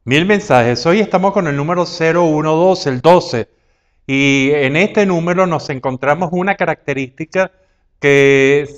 Mil mensajes. Hoy estamos con el número 012, el 12. Y en este número nos encontramos una característica que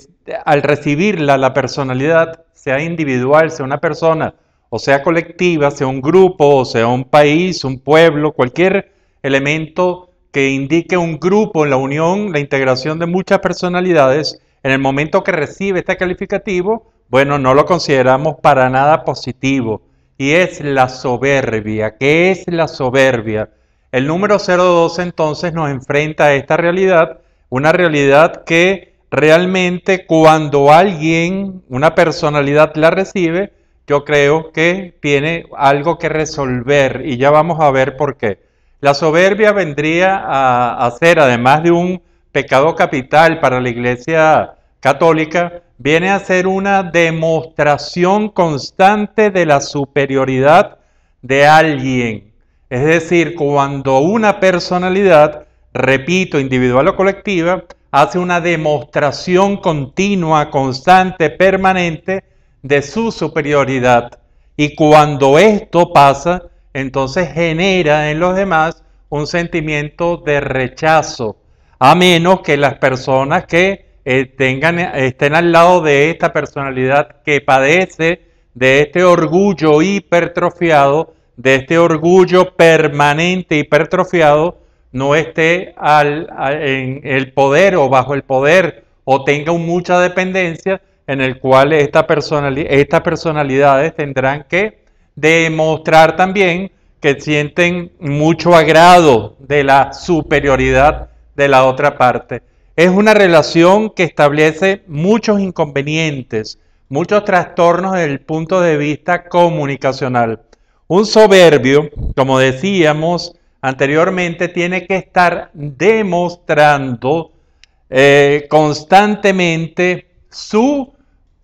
al recibirla, la personalidad, sea individual, sea una persona, o sea colectiva, sea un grupo, o sea un país, un pueblo, cualquier elemento que indique un grupo en la unión, la integración de muchas personalidades, en el momento que recibe este calificativo, bueno, no lo consideramos para nada positivo. Y es la soberbia. ¿Qué es la soberbia? El número 012 entonces nos enfrenta a esta realidad, una realidad que realmente cuando alguien, una personalidad la recibe, yo creo que tiene algo que resolver y ya vamos a ver por qué. La soberbia vendría a ser, además de un pecado capital para la Iglesia católica, viene a ser una demostración constante de la superioridad de alguien. Es decir, cuando una personalidad, repito, individual o colectiva, hace una demostración continua, constante, permanente de su superioridad. Y cuando esto pasa, entonces genera en los demás un sentimiento de rechazo, a menos que las personas que estén al lado de esta personalidad que padece de este orgullo hipertrofiado, de este orgullo permanente hipertrofiado, no esté en el poder o bajo el poder o tenga mucha dependencia, en el cual estas personalidades tendrán que demostrar también que sienten mucho agrado de la superioridad de la otra parte. Es una relación que establece muchos inconvenientes, muchos trastornos desde el punto de vista comunicacional. Un soberbio, como decíamos anteriormente, tiene que estar demostrando constantemente su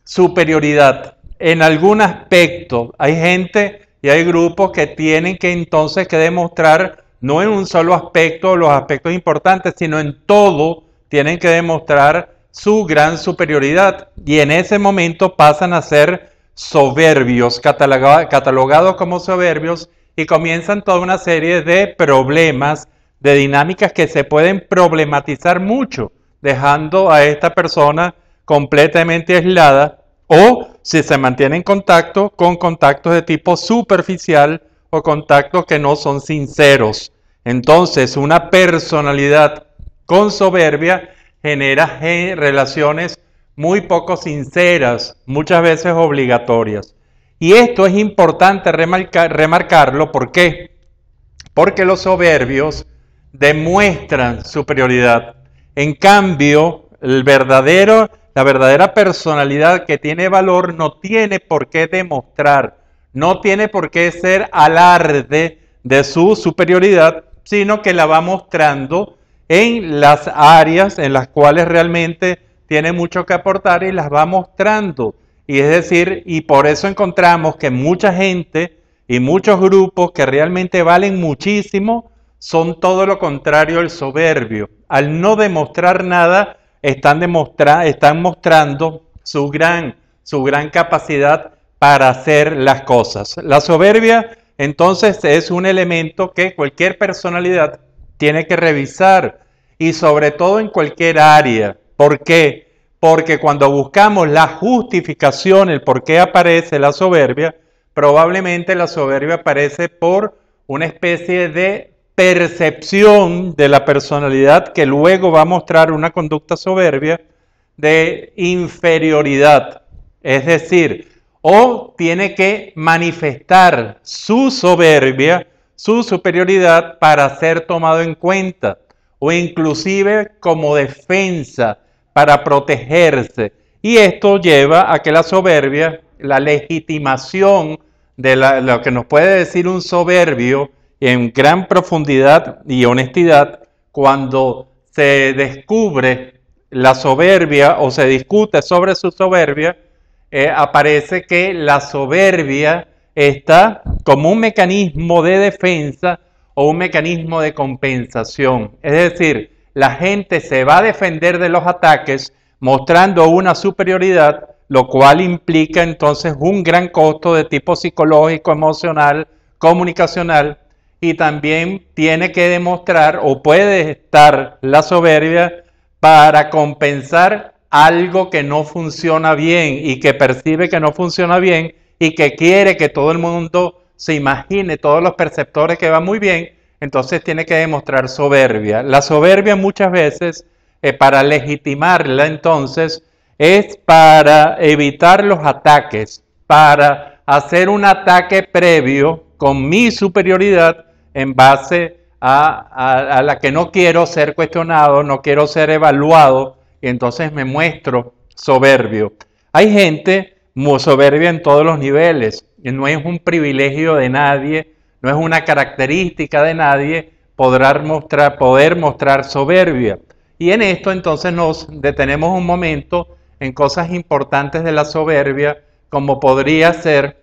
superioridad en algún aspecto. Hay gente y hay grupos que tienen que entonces que demostrar, no en un solo aspecto, los aspectos importantes, sino en todo, tienen que demostrar su gran superioridad. Y en ese momento pasan a ser soberbios, catalogados como soberbios, y comienzan toda una serie de problemas, de dinámicas que se pueden problematizar mucho, dejando a esta persona completamente aislada, o si se mantiene en contacto, con contactos de tipo superficial o contactos que no son sinceros. Entonces, una personalidad con soberbia genera relaciones muy poco sinceras, muchas veces obligatorias. Y esto es importante remarcarlo, ¿por qué? Porque los soberbios demuestran superioridad. En cambio, la verdadera personalidad que tiene valor no tiene por qué demostrar, no tiene por qué ser alarde de su superioridad, sino que la va mostrando en las áreas en las cuales realmente tiene mucho que aportar y las va mostrando. Y es decir, y por eso encontramos que mucha gente y muchos grupos que realmente valen muchísimo son todo lo contrario al soberbio. Al no demostrar nada, están mostrando su gran capacidad para hacer las cosas. La soberbia, entonces, es un elemento que cualquier personalidad tiene que revisar, y sobre todo en cualquier área. ¿Por qué? Porque cuando buscamos la justificación, el por qué aparece la soberbia, probablemente la soberbia aparece por una especie de percepción de la personalidad que luego va a mostrar una conducta soberbia de inferioridad. Es decir, o tiene que manifestar su soberbia, su superioridad para ser tomado en cuenta, o inclusive como defensa para protegerse. Y esto lleva a que la soberbia, la legitimación de lo que nos puede decir un soberbio en gran profundidad y honestidad, cuando se descubre la soberbia o se discute sobre su soberbia, aparece que la soberbia está como un mecanismo de defensa o un mecanismo de compensación. Es decir, la gente se va a defender de los ataques mostrando una superioridad, lo cual implica entonces un gran costo de tipo psicológico, emocional, comunicacional, y también tiene que demostrar o puede estar la soberbia para compensar algo que no funciona bien y que percibe que no funciona bien y que quiere que todo el mundo se imagine, todos los perceptores, que va muy bien. Entonces tiene que demostrar soberbia. La soberbia muchas veces, para legitimarla entonces, es para evitar los ataques, para hacer un ataque previo con mi superioridad en base a la que no quiero ser cuestionado, no quiero ser evaluado, y entonces me muestro soberbio. Hay gente muy soberbia en todos los niveles, y no es un privilegio de nadie, no es una característica de nadie poder mostrar soberbia. Y en esto entonces nos detenemos un momento en cosas importantes de la soberbia, como podría ser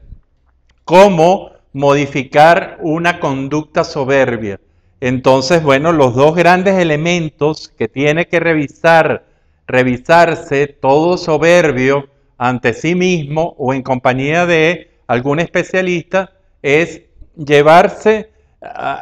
cómo modificar una conducta soberbia. Entonces, bueno, los dos grandes elementos que tiene que revisarse todo soberbio ante sí mismo o en compañía de algún especialista, es llevarse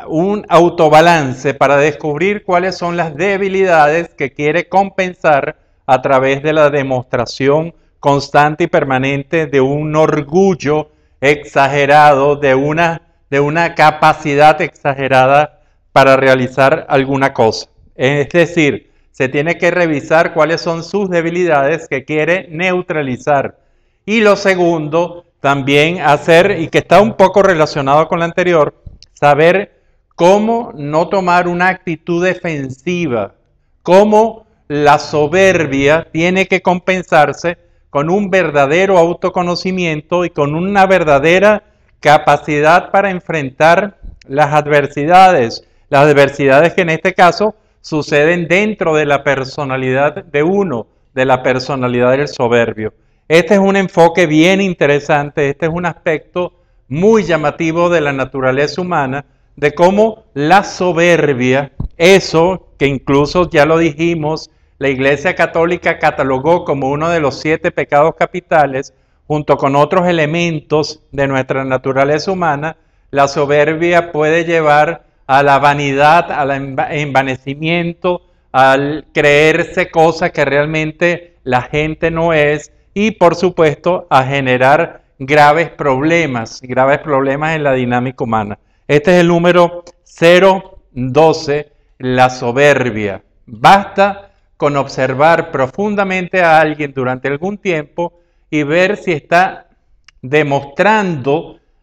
un autobalance para descubrir cuáles son las debilidades que quiere compensar a través de la demostración constante y permanente de un orgullo exagerado, de una capacidad exagerada para realizar alguna cosa. Es decir, se tiene que revisar cuáles son sus debilidades que quiere neutralizar. Y lo segundo, también hacer, y que está un poco relacionado con lo anterior, saber cómo no tomar una actitud defensiva, cómo la soberbia tiene que compensarse con un verdadero autoconocimiento y con una verdadera capacidad para enfrentar las adversidades que en este caso suceden dentro de la personalidad de uno, de la personalidad del soberbio. Este es un enfoque bien interesante, este es un aspecto muy llamativo de la naturaleza humana, de cómo la soberbia, eso que incluso ya lo dijimos, la Iglesia Católica catalogó como uno de los 7 pecados capitales, junto con otros elementos de nuestra naturaleza humana, la soberbia puede llevar a la vanidad, al envanecimiento, al creerse cosas que realmente la gente no es, y por supuesto a generar graves problemas en la dinámica humana. Este es el número 012, la soberbia. Basta con observar profundamente a alguien durante algún tiempo y ver si está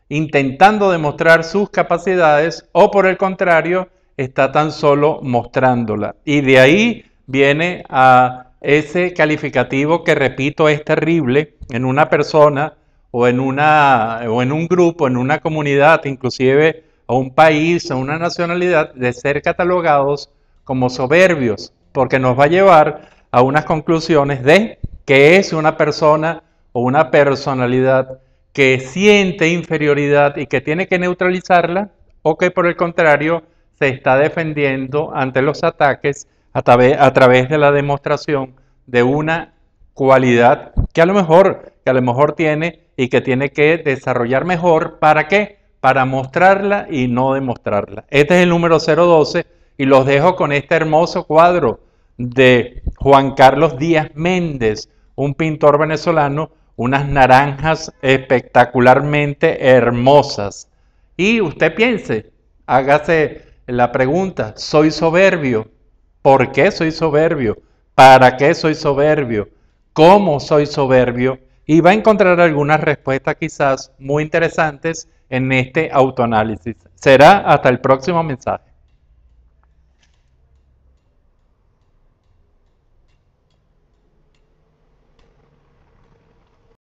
intentando demostrar sus capacidades, o por el contrario, está tan solo mostrándola. Y de ahí viene a ese calificativo que, repito, es terrible en una persona o en un grupo, en una comunidad, inclusive a un país, a una nacionalidad, de ser catalogados como soberbios, porque nos va a llevar a unas conclusiones de que es una persona o una personalidad que siente inferioridad y que tiene que neutralizarla, o que por el contrario se está defendiendo ante los ataques a través de la demostración de una cualidad que a lo mejor tiene y que tiene que desarrollar mejor. ¿Para qué? Para mostrarla y no demostrarla. Este es el número 012 y los dejo con este hermoso cuadro de Juan Carlos Díaz Méndez, un pintor venezolano, unas naranjas espectacularmente hermosas. Y usted piense, hágase la pregunta: ¿soy soberbio? ¿Por qué soy soberbio? ¿Para qué soy soberbio? ¿Cómo soy soberbio? Y va a encontrar algunas respuestas quizás muy interesantes en este autoanálisis. Será hasta el próximo mensaje.